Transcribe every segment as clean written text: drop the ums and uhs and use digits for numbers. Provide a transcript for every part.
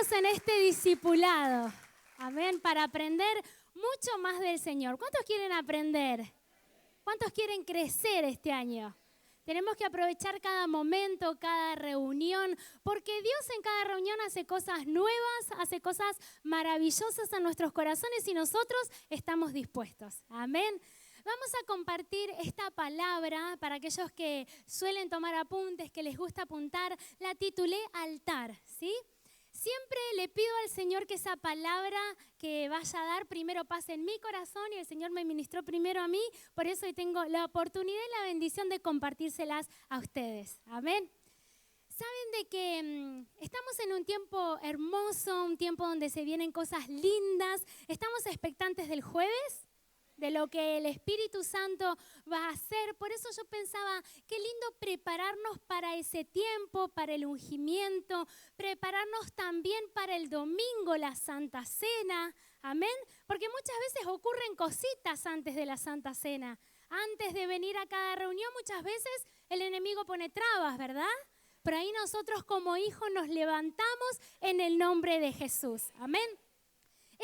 Estamos en este discipulado, amén, para aprender mucho más del Señor. ¿Cuántos quieren aprender? ¿Cuántos quieren crecer este año? Tenemos que aprovechar cada momento, cada reunión, porque Dios en cada reunión hace cosas nuevas, hace cosas maravillosas en nuestros corazones y nosotros estamos dispuestos. Amén. Vamos a compartir esta palabra para aquellos que suelen tomar apuntes, que les gusta apuntar. La titulé altar, ¿sí? Siempre le pido al Señor que esa palabra que vaya a dar primero pase en mi corazón y el Señor me ministró primero a mí. Por eso hoy tengo la oportunidad y la bendición de compartírselas a ustedes. Amén. Saben de que estamos en un tiempo hermoso, un tiempo donde se vienen cosas lindas. Estamos expectantes del jueves, de lo que el Espíritu Santo va a hacer. Por eso yo pensaba, qué lindo prepararnos para ese tiempo, para el ungimiento, prepararnos también para el domingo, la Santa Cena, amén, porque muchas veces ocurren cositas antes de la Santa Cena. Antes de venir a cada reunión, muchas veces el enemigo pone trabas, ¿verdad? Pero ahí nosotros como hijos nos levantamos en el nombre de Jesús, amén.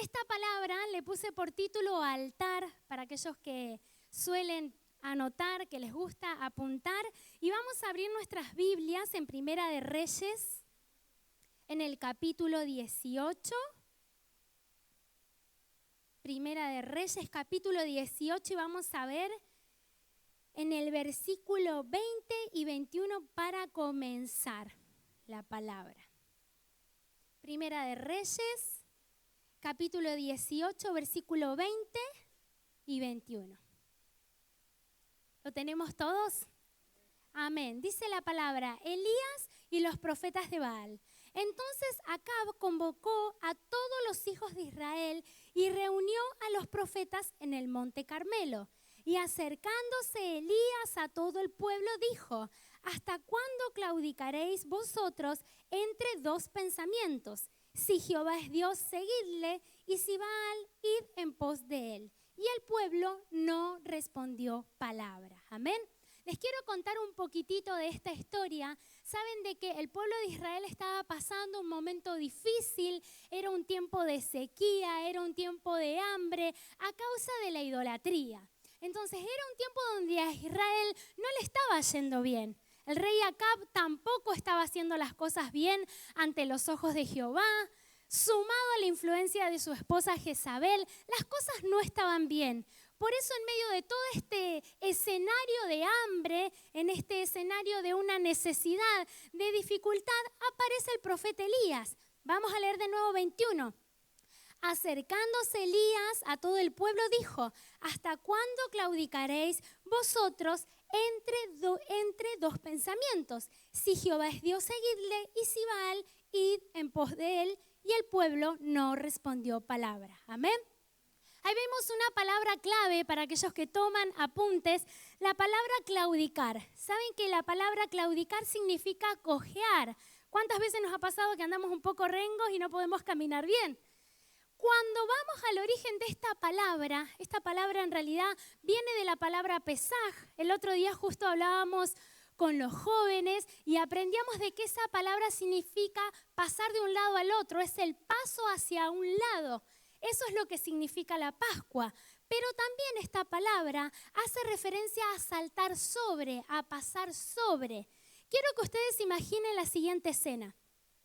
Esta palabra le puse por título altar para aquellos que suelen anotar, que les gusta apuntar. Y vamos a abrir nuestras Biblias en Primera de Reyes, en el capítulo 18. Primera de Reyes, capítulo 18, y vamos a ver en el versículo 20 y 21 para comenzar la palabra. Primera de Reyes, capítulo 18, versículo 20 y 21. ¿Lo tenemos todos? Amén. Dice la palabra, Elías y los profetas de Baal. Entonces Acab convocó a todos los hijos de Israel y reunió a los profetas en el monte Carmelo. Y acercándose Elías a todo el pueblo dijo, ¿hasta cuándo claudicaréis vosotros entre dos pensamientos? Si Jehová es Dios, seguidle, y si Baal, id en pos de él. Y el pueblo no respondió palabra. Amén. Les quiero contar un poquitito de esta historia. Saben de que el pueblo de Israel estaba pasando un momento difícil, era un tiempo de sequía, era un tiempo de hambre a causa de la idolatría. Entonces era un tiempo donde a Israel no le estaba yendo bien. El rey Acab tampoco estaba haciendo las cosas bien ante los ojos de Jehová. Sumado a la influencia de su esposa Jezabel, las cosas no estaban bien. Por eso en medio de todo este escenario de hambre, en este escenario de una necesidad, de dificultad, aparece el profeta Elías. Vamos a leer de nuevo 21. Acercándose Elías a todo el pueblo dijo, ¿hasta cuándo claudicaréis vosotros entre dos pensamientos? Si Jehová es Dios, seguidle, y si Baal, id en pos de él. Y el pueblo no respondió palabra. Amén. Ahí vemos una palabra clave para aquellos que toman apuntes, la palabra claudicar. ¿Saben que la palabra claudicar significa cojear? ¿Cuántas veces nos ha pasado que andamos un poco rengos y no podemos caminar bien? Cuando vamos al origen de esta palabra en realidad viene de la palabra pesaj. El otro día justo hablábamos con los jóvenes y aprendíamos de que esa palabra significa pasar de un lado al otro, es el paso hacia un lado. Eso es lo que significa la Pascua. Pero también esta palabra hace referencia a saltar sobre, a pasar sobre. Quiero que ustedes imaginen la siguiente escena.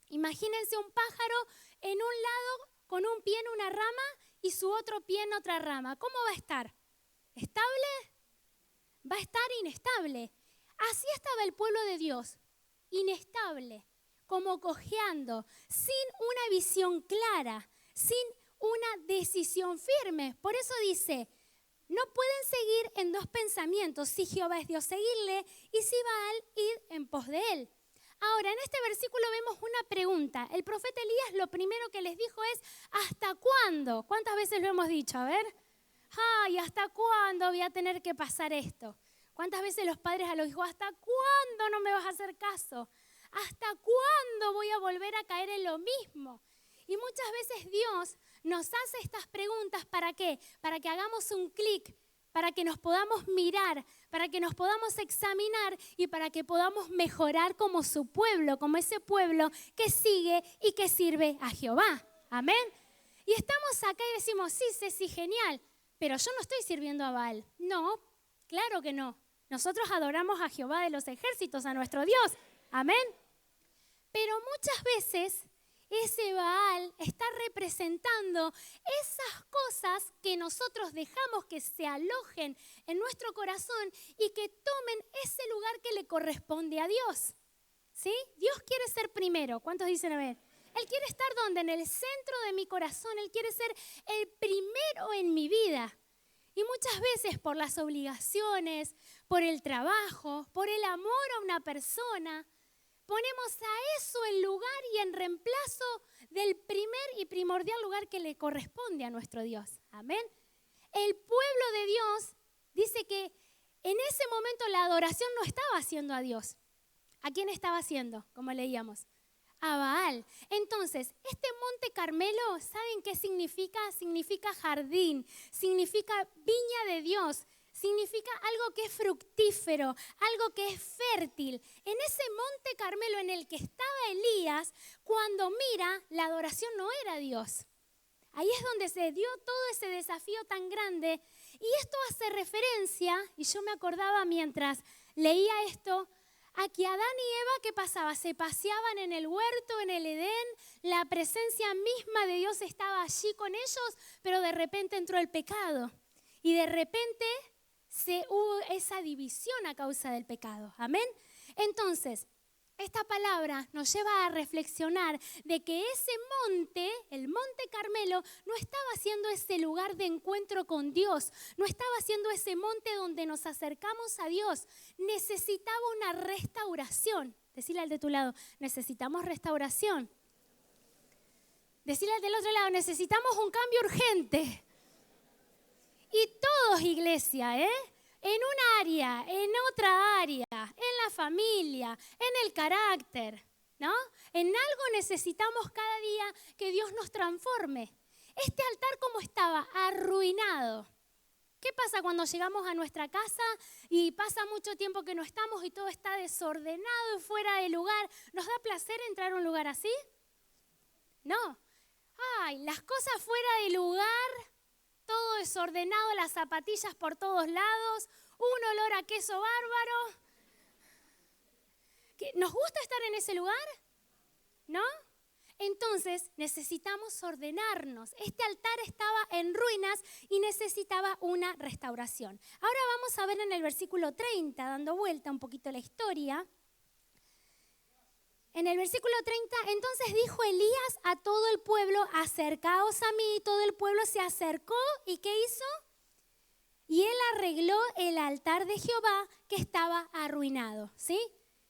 Imagínense un pájaro en un lado con un pie en una rama y su otro pie en otra rama. ¿Cómo va a estar? ¿Estable? Va a estar inestable. Así estaba el pueblo de Dios, inestable, como cojeando, sin una visión clara, sin una decisión firme. Por eso dice, no pueden seguir en dos pensamientos. Si Jehová es Dios, seguirle, y si Baal, id en pos de él. Ahora, en este versículo vemos una pregunta. El profeta Elías lo primero que les dijo es, ¿hasta cuándo? ¿Cuántas veces lo hemos dicho? A ver. Ay, ¿hasta cuándo voy a tener que pasar esto? ¿Cuántas veces los padres a los hijos, ¿hasta cuándo no me vas a hacer caso? ¿Hasta cuándo voy a volver a caer en lo mismo? Y muchas veces Dios nos hace estas preguntas, ¿para qué? Para que hagamos un clic para que nos podamos mirar, para que nos podamos examinar y para que podamos mejorar como su pueblo, como ese pueblo que sigue y que sirve a Jehová. Amén. Y estamos acá y decimos, sí, Ceci, genial, pero yo no estoy sirviendo a Baal. No, claro que no. Nosotros adoramos a Jehová de los ejércitos, a nuestro Dios. Amén. Pero muchas veces ese Baal está representando esas cosas que nosotros dejamos que se alojen en nuestro corazón y que tomen ese lugar que le corresponde a Dios. ¿Sí? Dios quiere ser primero. ¿Cuántos dicen amén? Él quiere estar donde, en el centro de mi corazón. Él quiere ser el primero en mi vida. Y muchas veces por las obligaciones, por el trabajo, por el amor a una persona, ponemos a eso en lugar y en reemplazo del primer y primordial lugar que le corresponde a nuestro Dios. Amén. El pueblo de Dios dice que en ese momento la adoración no estaba haciendo a Dios. ¿A quién estaba haciendo? Como leíamos. A Baal. Entonces, este monte Carmelo, ¿saben qué significa? Significa jardín, significa viña de Dios. Significa algo que es fructífero, algo que es fértil. En ese monte Carmelo en el que estaba Elías, cuando mira, la adoración no era Dios. Ahí es donde se dio todo ese desafío tan grande. Y esto hace referencia, y yo me acordaba mientras leía esto, a que Adán y Eva, ¿qué pasaba? Se paseaban en el huerto, en el Edén, la presencia misma de Dios estaba allí con ellos, pero de repente entró el pecado. Y de repente hubo esa división a causa del pecado. Amén. Entonces, esta palabra nos lleva a reflexionar de que ese monte, el monte Carmelo, no estaba siendo ese lugar de encuentro con Dios, no estaba siendo ese monte donde nos acercamos a Dios. Necesitaba una restauración. Decile al de tu lado, necesitamos restauración. Decile al del otro lado, necesitamos un cambio urgente. Y todos, iglesia, en un área, en otra área, en la familia, en el carácter, ¿no? En algo necesitamos cada día que Dios nos transforme. Este altar, ¿cómo estaba? Arruinado. ¿Qué pasa cuando llegamos a nuestra casa y pasa mucho tiempo que no estamos y todo está desordenado y fuera de lugar? ¿Nos da placer entrar a un lugar así? No. Ay, las cosas fuera de lugar, todo desordenado, las zapatillas por todos lados, un olor a queso bárbaro. ¿Nos gusta estar en ese lugar? ¿No? Entonces necesitamos ordenarnos. Este altar estaba en ruinas y necesitaba una restauración. Ahora vamos a ver en el versículo 30, dando vuelta un poquito la historia. En el versículo 30, entonces dijo Elías a todo el pueblo, acercaos a mí. Y todo el pueblo se acercó, ¿y qué hizo? Y él arregló el altar de Jehová que estaba arruinado, ¿sí?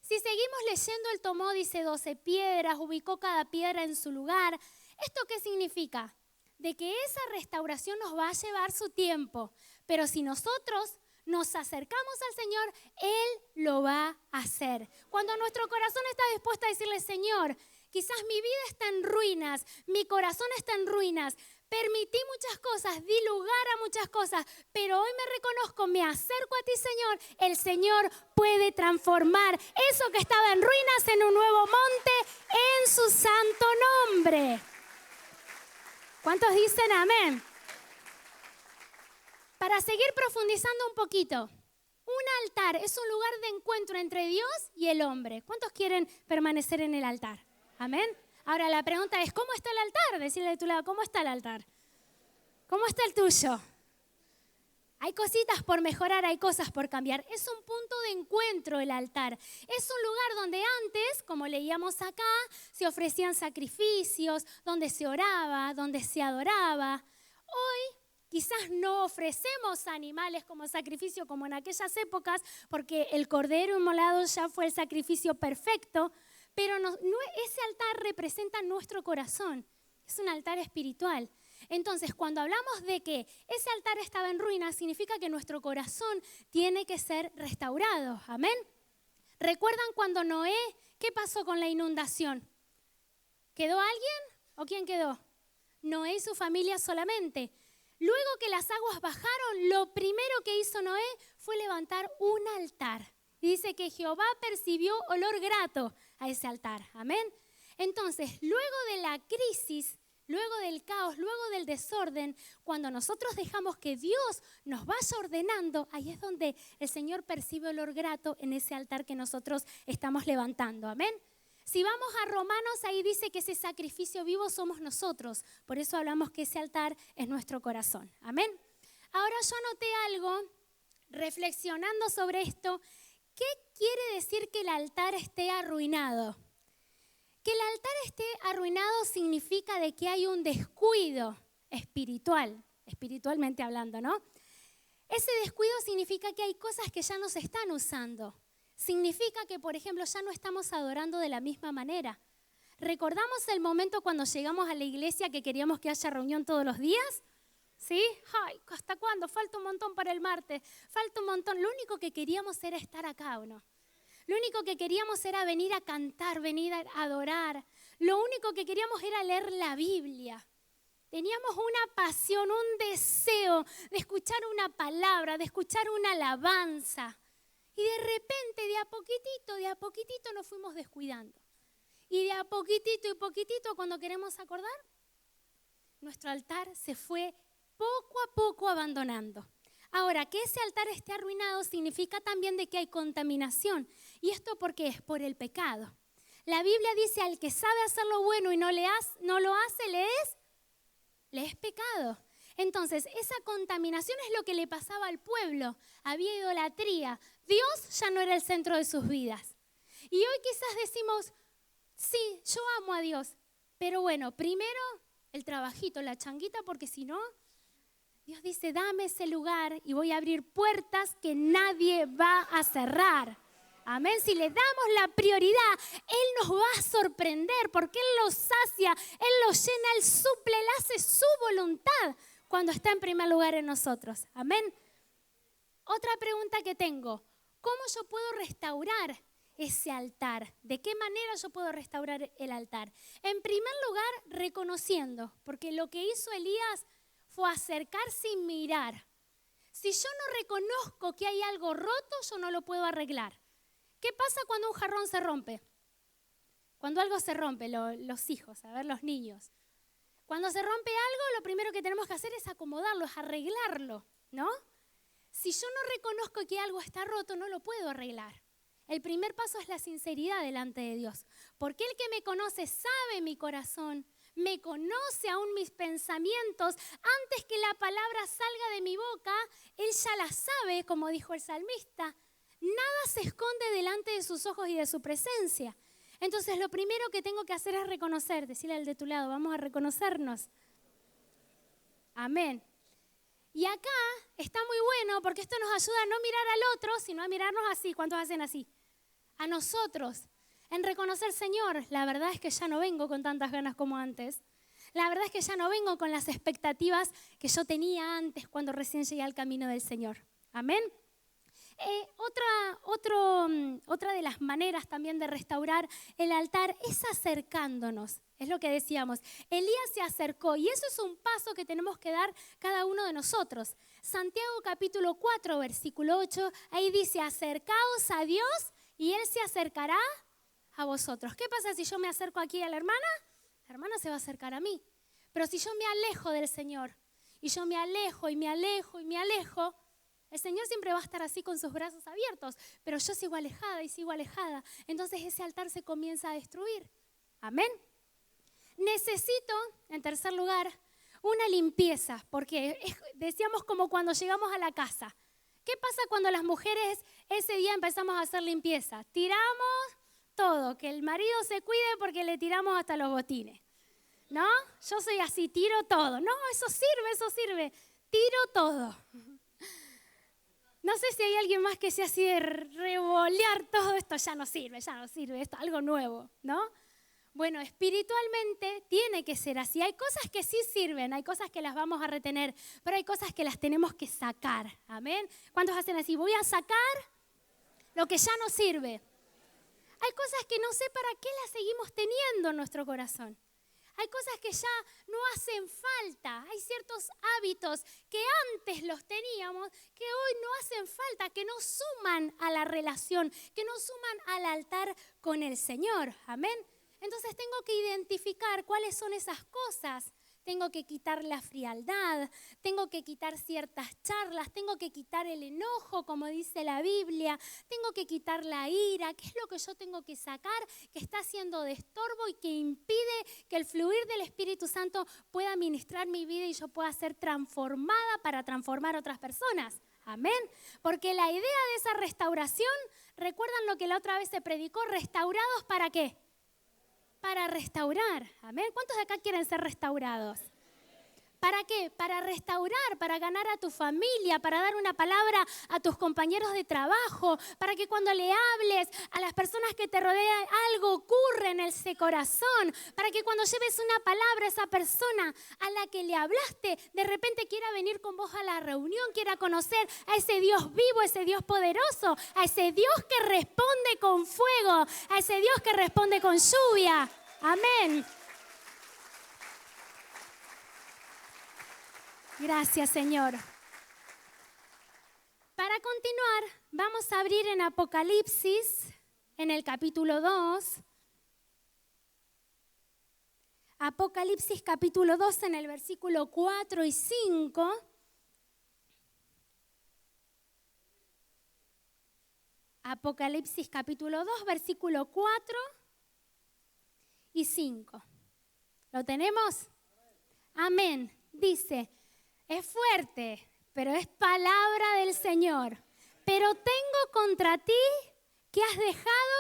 Si seguimos leyendo, él tomó, dice, 12 piedras, ubicó cada piedra en su lugar. ¿Esto qué significa? De que esa restauración nos va a llevar su tiempo, pero si nosotros nos acercamos al Señor, Él lo va a hacer. Cuando nuestro corazón está dispuesto a decirle, Señor, quizás mi vida está en ruinas, mi corazón está en ruinas, permití muchas cosas, di lugar a muchas cosas, pero hoy me reconozco, me acerco a ti, Señor. El Señor puede transformar eso que estaba en ruinas en un nuevo monte en su santo nombre. ¿Cuántos dicen amén? Para seguir profundizando un poquito, un altar es un lugar de encuentro entre Dios y el hombre. ¿Cuántos quieren permanecer en el altar? Amén. Ahora la pregunta es, ¿cómo está el altar? Decirle de tu lado, ¿cómo está el altar? ¿Cómo está el tuyo? Hay cositas por mejorar, hay cosas por cambiar. Es un punto de encuentro el altar. Es un lugar donde antes, como leíamos acá, se ofrecían sacrificios, donde se oraba, donde se adoraba. Hoy quizás no ofrecemos animales como sacrificio como en aquellas épocas, porque el cordero inmolado ya fue el sacrificio perfecto, pero ese altar representa nuestro corazón. Es un altar espiritual. Entonces, cuando hablamos de que ese altar estaba en ruinas, significa que nuestro corazón tiene que ser restaurado. ¿Amén? ¿Recuerdan cuando Noé, qué pasó con la inundación? ¿Quedó alguien o quién quedó? Noé y su familia solamente. Luego que las aguas bajaron, lo primero que hizo Noé fue levantar un altar. Y dice que Jehová percibió olor grato a ese altar. Amén. Entonces, luego de la crisis, luego del caos, luego del desorden, cuando nosotros dejamos que Dios nos vaya ordenando, ahí es donde el Señor percibe olor grato en ese altar que nosotros estamos levantando. Amén. Si vamos a Romanos, ahí dice que ese sacrificio vivo somos nosotros. Por eso hablamos que ese altar es nuestro corazón. Amén. Ahora yo anoté algo, reflexionando sobre esto. ¿Qué quiere decir que el altar esté arruinado? Que el altar esté arruinado significa de que hay un descuido espiritual, espiritualmente hablando, ¿no? Ese descuido significa que hay cosas que ya no se están usando. Significa que, por ejemplo, ya no estamos adorando de la misma manera. ¿Recordamos el momento cuando llegamos a la iglesia que queríamos que haya reunión todos los días? ¿Sí? Ay, ¿hasta cuándo? Falta un montón para el martes, falta un montón. Lo único que queríamos era estar acá, ¿o no? Lo único que queríamos era venir a cantar, venir a adorar. Lo único que queríamos era leer la Biblia. Teníamos una pasión, un deseo de escuchar una palabra, de escuchar una alabanza. Y de repente, de a poquitito nos fuimos descuidando. Y de a poquitito y poquitito, cuando queremos acordar, nuestro altar se fue poco a poco abandonando. Ahora, que ese altar esté arruinado significa también de que hay contaminación. ¿Y esto por qué? Es por el pecado. La Biblia dice, al que sabe hacer lo bueno y no lo hace, le es pecado. Entonces, esa contaminación es lo que le pasaba al pueblo. Había idolatría. Dios ya no era el centro de sus vidas. Y hoy quizás decimos, sí, yo amo a Dios. Pero bueno, primero el trabajito, la changuita, porque si no, Dios dice, dame ese lugar y voy a abrir puertas que nadie va a cerrar. Amén. Si le damos la prioridad, Él nos va a sorprender porque Él lo sacia, Él lo llena, Él suple, Él hace su voluntad cuando está en primer lugar en nosotros. Amén. Otra pregunta que tengo, ¿cómo yo puedo restaurar ese altar? ¿De qué manera yo puedo restaurar el altar? En primer lugar, reconociendo, porque lo que hizo Elías fue acercarse y mirar. Si yo no reconozco que hay algo roto, yo no lo puedo arreglar. ¿Qué pasa cuando un jarrón se rompe? Cuando algo se rompe, los hijos, a ver, los niños. Cuando se rompe algo, lo primero que tenemos que hacer es acomodarlo, es arreglarlo, ¿no? Si yo no reconozco que algo está roto, no lo puedo arreglar. El primer paso es la sinceridad delante de Dios. Porque el que me conoce sabe mi corazón, me conoce aún mis pensamientos. Antes que la palabra salga de mi boca, Él ya la sabe, como dijo el salmista. Nada se esconde delante de sus ojos y de su presencia. Entonces lo primero que tengo que hacer es reconocer, decirle al de tu lado, vamos a reconocernos. Amén. Y acá está muy bueno porque esto nos ayuda a no mirar al otro, sino a mirarnos así. ¿Cuántos hacen así? A nosotros. En reconocer, Señor, la verdad es que ya no vengo con tantas ganas como antes. La verdad es que ya no vengo con las expectativas que yo tenía antes cuando recién llegué al camino del Señor. Amén. Otra de las maneras también de restaurar el altar es acercándonos. Es lo que decíamos. Elías se acercó y eso es un paso que tenemos que dar cada uno de nosotros. Santiago capítulo 4, versículo 8, ahí dice, acercaos a Dios y Él se acercará a vosotros. ¿Qué pasa si yo me acerco aquí a la hermana? La hermana se va a acercar a mí. Pero si yo me alejo del Señor y yo me alejo y me alejo y me alejo, el Señor siempre va a estar así con sus brazos abiertos, pero yo sigo alejada y sigo alejada. Entonces ese altar se comienza a destruir. Amén. Necesito, en tercer lugar, una limpieza, porque decíamos como cuando llegamos a la casa. ¿Qué pasa cuando las mujeres ese día empezamos a hacer limpieza? Tiramos todo, que el marido se cuide porque le tiramos hasta los botines. ¿No? Yo soy así, tiro todo. No, eso sirve, tiro todo. No sé si hay alguien más que sea así de revolear todo esto, ya no sirve, esto es algo nuevo, ¿no? Bueno, espiritualmente tiene que ser así. Hay cosas que sí sirven, hay cosas que las vamos a retener, pero hay cosas que las tenemos que sacar, ¿amén? ¿Cuántos hacen así? Voy a sacar lo que ya no sirve. Hay cosas que no sé para qué las seguimos teniendo en nuestro corazón. Hay cosas que ya no hacen falta. Hay ciertos hábitos que antes los teníamos que hoy no hacen falta, que no suman a la relación, que no suman al altar con el Señor. Amén. Entonces tengo que identificar cuáles son esas cosas. Tengo que quitar la frialdad, tengo que quitar ciertas charlas, tengo que quitar el enojo, como dice la Biblia, tengo que quitar la ira. ¿Qué es lo que yo tengo que sacar que está haciendo de estorbo y que impide que el fluir del Espíritu Santo pueda ministrar mi vida y yo pueda ser transformada para transformar a otras personas? Amén. Porque la idea de esa restauración, ¿recuerdan lo que la otra vez se predicó? ¿Restaurados para qué? Para restaurar. Amén. ¿Cuántos de acá quieren ser restaurados? ¿Para qué? Para restaurar, para ganar a tu familia, para dar una palabra a tus compañeros de trabajo, para que cuando le hables a las personas que te rodean algo ocurra en ese corazón, para que cuando lleves una palabra a esa persona a la que le hablaste, de repente quiera venir con vos a la reunión, quiera conocer a ese Dios vivo, a ese Dios poderoso, a ese Dios que responde con fuego, a ese Dios que responde con lluvia. Amén. Gracias, Señor. Para continuar, vamos a abrir en Apocalipsis, en el capítulo 2. Apocalipsis capítulo 2, en el versículo 4 y 5. Apocalipsis capítulo 2, versículo 4 y 5. ¿Lo tenemos? Amén. Dice, es fuerte, pero es palabra del Señor. Pero tengo contra ti que has dejado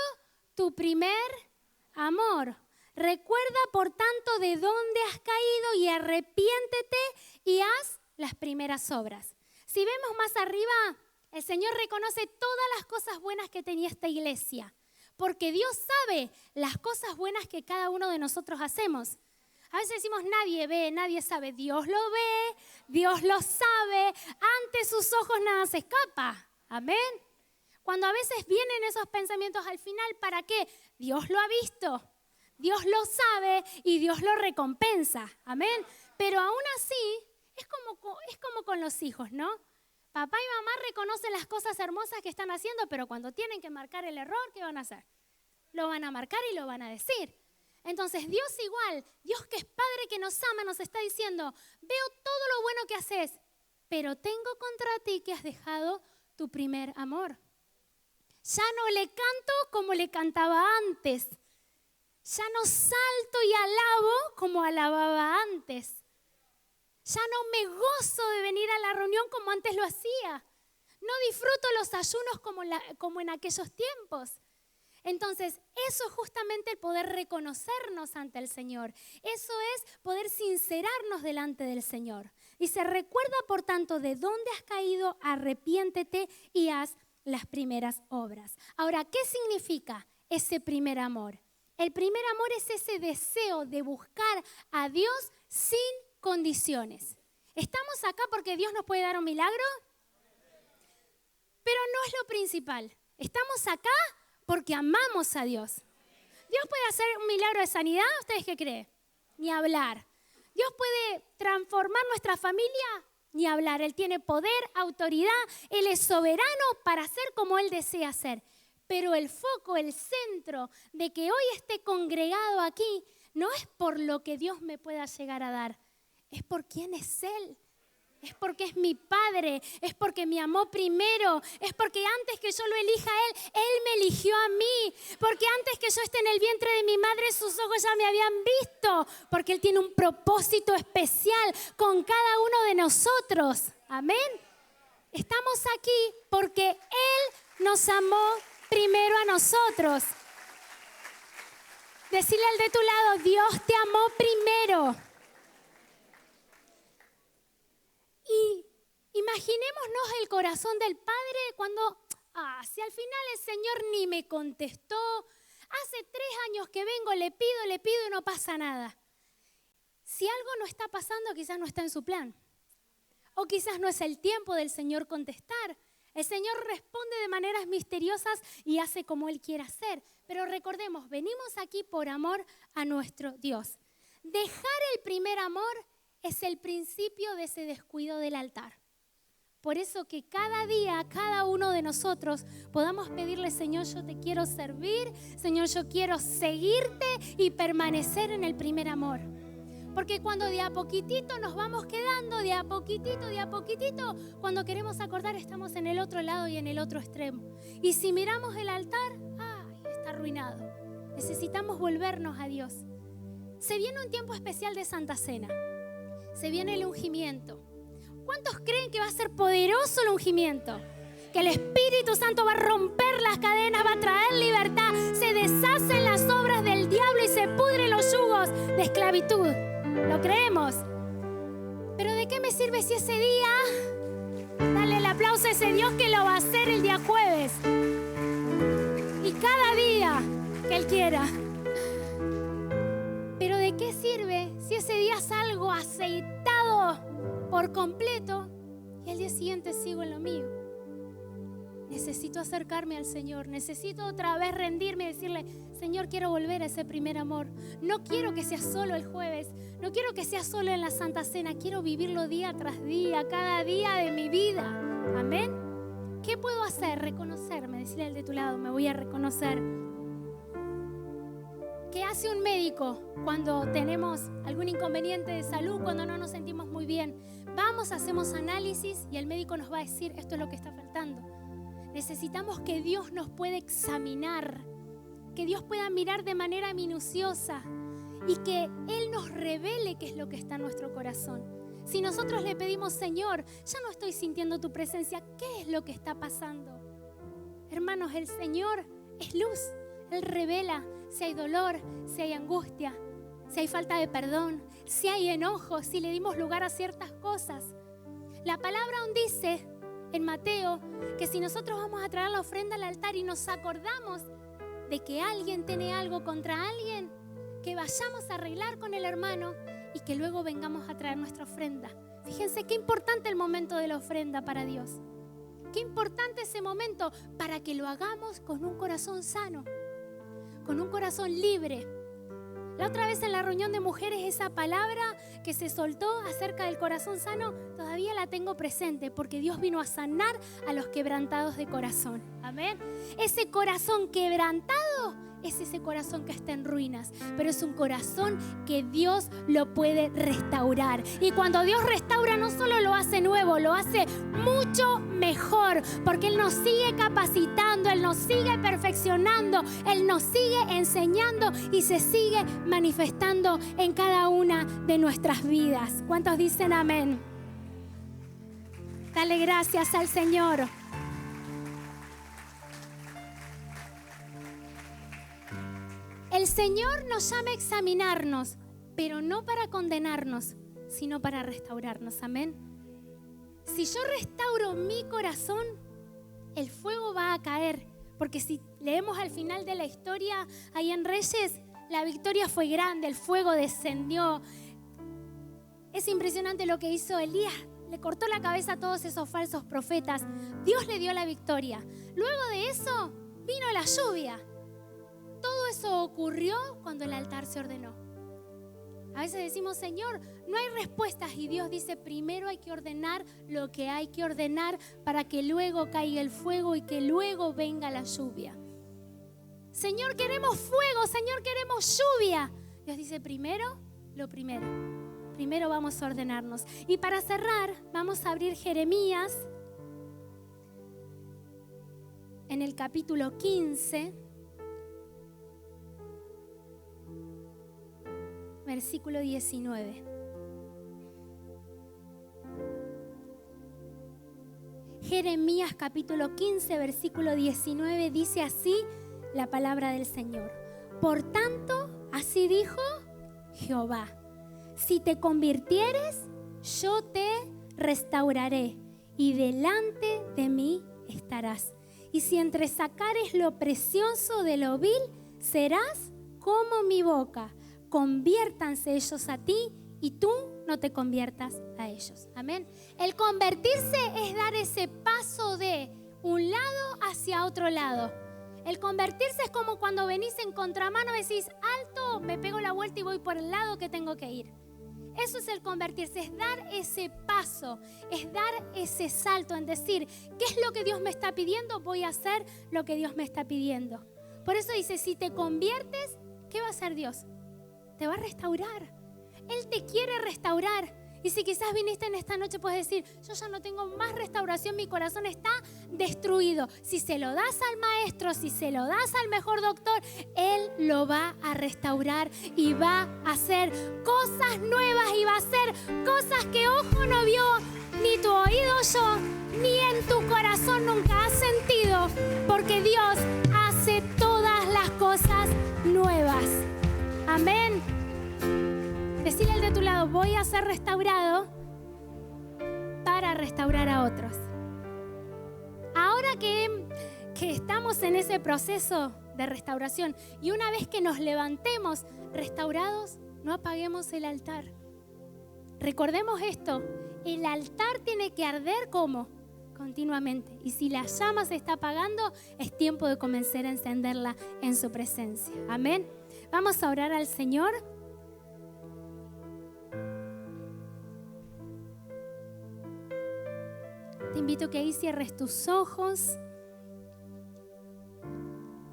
tu primer amor. Recuerda, por tanto, de dónde has caído y arrepiéntete y haz las primeras obras. Si vemos más arriba, el Señor reconoce todas las cosas buenas que tenía esta iglesia, porque Dios sabe las cosas buenas que cada uno de nosotros hacemos. A veces decimos, nadie ve, nadie sabe. Dios lo ve, Dios lo sabe. Ante sus ojos nada se escapa. Amén. Cuando a veces vienen esos pensamientos al final, ¿para qué? Dios lo ha visto, Dios lo sabe y Dios lo recompensa. Amén. Pero aún así, es como con los hijos, ¿no? Papá y mamá reconocen las cosas hermosas que están haciendo, pero cuando tienen que marcar el error, ¿qué van a hacer? Lo van a marcar y lo van a decir. Entonces Dios igual, Dios que es Padre que nos ama, nos está diciendo, veo todo lo bueno que haces, pero tengo contra ti que has dejado tu primer amor. Ya no le canto como le cantaba antes. Ya no salto y alabo como alababa antes. Ya no me gozo de venir a la reunión como antes lo hacía. No disfruto los ayunos como en aquellos tiempos. Entonces, eso es justamente el poder reconocernos ante el Señor. Eso es poder sincerarnos delante del Señor. Dice, recuerda por tanto de dónde has caído, arrepiéntete y haz las primeras obras. Ahora, ¿qué significa ese primer amor? El primer amor es ese deseo de buscar a Dios sin condiciones. ¿Estamos acá porque Dios nos puede dar un milagro? Pero no es lo principal. Estamos acá porque amamos a Dios. ¿Dios puede hacer un milagro de sanidad? ¿Ustedes qué creen? Ni hablar. ¿Dios puede transformar nuestra familia? Ni hablar. Él tiene poder, autoridad. Él es soberano para hacer como Él desea hacer. Pero el foco, el centro de que hoy esté congregado aquí, no es por lo que Dios me pueda llegar a dar. Es por quién es Él. Es porque es mi Padre, es porque me amó primero, es porque antes que yo lo elija a Él, Él me eligió a mí, porque antes que yo esté en el vientre de mi madre, sus ojos ya me habían visto, porque Él tiene un propósito especial con cada uno de nosotros. Amén. Estamos aquí porque Él nos amó primero a nosotros. Decirle al de tu lado, Dios te amó primero. Y imaginémonos el corazón del Padre cuando, si al final el Señor ni me contestó, hace 3 años que vengo, le pido y no pasa nada. Si algo no está pasando, quizás no está en su plan. O quizás no es el tiempo del Señor contestar. El Señor responde de maneras misteriosas y hace como Él quiere hacer. Pero recordemos, venimos aquí por amor a nuestro Dios. Dejar el primer amor es el principio de ese descuido del altar. Por eso que cada día, cada uno de nosotros podamos pedirle, Señor, yo te quiero servir, Señor, yo quiero seguirte y permanecer en el primer amor. Porque cuando de a poquitito nos vamos quedando, de a poquitito, cuando queremos acordar estamos en el otro lado y en el otro extremo. Y si miramos el altar, ¡ay! Está arruinado. Necesitamos volvernos a Dios. Se viene un tiempo especial de Santa Cena. Se viene el ungimiento. ¿Cuántos creen que va a ser poderoso el ungimiento? Que el Espíritu Santo va a romper las cadenas, va a traer libertad, se deshacen las obras del diablo y se pudren los yugos de esclavitud. ¿Lo creemos? Pero ¿de qué me sirve si ese día, dale el aplauso a ese Dios que lo va a hacer el día jueves? Y cada día que Él quiera. Pero ¿de qué sirve si ese día salgo aceitado por completo y al día siguiente sigo en lo mío? Necesito acercarme al Señor, necesito otra vez rendirme y decirle, Señor, quiero volver a ese primer amor. No quiero que sea solo el jueves, no quiero que sea solo en la Santa Cena, quiero vivirlo día tras día, cada día de mi vida. Amén. ¿Qué puedo hacer? Reconocerme, decirle al de tu lado, me voy a reconocer. ¿Qué hace un médico cuando tenemos algún inconveniente de salud, cuando no nos sentimos muy bien? Vamos, hacemos análisis y el médico nos va a decir, esto es lo que está faltando. Necesitamos que Dios nos pueda examinar, que Dios pueda mirar de manera minuciosa y que Él nos revele qué es lo que está en nuestro corazón. Si nosotros le pedimos, Señor, ya no estoy sintiendo tu presencia, ¿qué es lo que está pasando? Hermanos, el Señor es luz. Él revela si hay dolor, si hay angustia, si hay falta de perdón, si hay enojo, si le dimos lugar a ciertas cosas. La palabra aún dice en Mateo que si nosotros vamos a traer la ofrenda al altar y nos acordamos de que alguien tiene algo contra alguien, que vayamos a arreglar con el hermano y que luego vengamos a traer nuestra ofrenda. Fíjense qué importante el momento de la ofrenda para Dios. Qué importante ese momento para que lo hagamos con un corazón sano, con un corazón libre. La otra vez en la reunión de mujeres esa palabra que se soltó acerca del corazón sano todavía la tengo presente porque Dios vino a sanar a los quebrantados de corazón. Amén. Ese corazón quebrantado es ese corazón que está en ruinas, pero es un corazón que Dios lo puede restaurar. Y cuando Dios restaura no solo lo hace nuevo, lo hace mucho mejor, porque Él nos sigue capacitando, Él nos sigue perfeccionando, Él nos sigue enseñando y se sigue manifestando en cada una de nuestras vidas. ¿Cuántos dicen amén? Dale gracias al Señor. El Señor nos llama a examinarnos, pero no para condenarnos, sino para restaurarnos. Amén. Si yo restauro mi corazón, el fuego va a caer. Porque si leemos al final de la historia, ahí en Reyes, la victoria fue grande, el fuego descendió. Es impresionante lo que hizo Elías. Le cortó la cabeza a todos esos falsos profetas. Dios le dio la victoria. Luego de eso, vino la lluvia. Todo eso ocurrió cuando el altar se ordenó. A veces decimos, Señor, no hay respuestas. Y Dios dice, primero hay que ordenar lo que hay que ordenar para que luego caiga el fuego y que luego venga la lluvia. Señor, queremos fuego. Señor, queremos lluvia. Dios dice, primero, lo primero. Primero vamos a ordenarnos. Y para cerrar, vamos a abrir Jeremías en el capítulo 15. Versículo 19. Jeremías capítulo 15, versículo 19 dice así la palabra del Señor. Por tanto, así dijo Jehová, si te convirtieres, yo te restauraré y delante de mí estarás. Y si entresacares lo precioso de lo vil, serás como mi boca. Conviértanse ellos a ti y tú no te conviertas a ellos. Amén. El convertirse es dar ese paso de un lado hacia otro lado. El convertirse es como cuando venís en contramano y decís, alto, me pego la vuelta y voy por el lado que tengo que ir. Eso es el convertirse, es dar ese paso, es dar ese salto en decir, ¿qué es lo que Dios me está pidiendo? Voy a hacer lo que Dios me está pidiendo. Por eso dice, si te conviertes, ¿qué va a hacer Dios? Te va a restaurar. Él te quiere restaurar. Y si quizás viniste en esta noche, puedes decir, yo ya no tengo más restauración, mi corazón está destruido. Si se lo das al maestro, si se lo das al mejor doctor, Él lo va a restaurar y va a hacer cosas nuevas y va a hacer cosas que ojo no vio, ni tu oído oyó, ni en tu corazón nunca has sentido, porque Dios hace todas las cosas nuevas. Amén. Decirle al de tu lado, voy a ser restaurado para restaurar a otros. Ahora que estamos en ese proceso de restauración y una vez que nos levantemos restaurados, no apaguemos el altar. Recordemos esto, el altar tiene que arder ¿cómo? Continuamente. Y si la llama se está apagando, es tiempo de comenzar a encenderla en su presencia. Amén. Vamos a orar al Señor. Te invito a que ahí cierres tus ojos,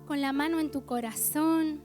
con la mano en tu corazón.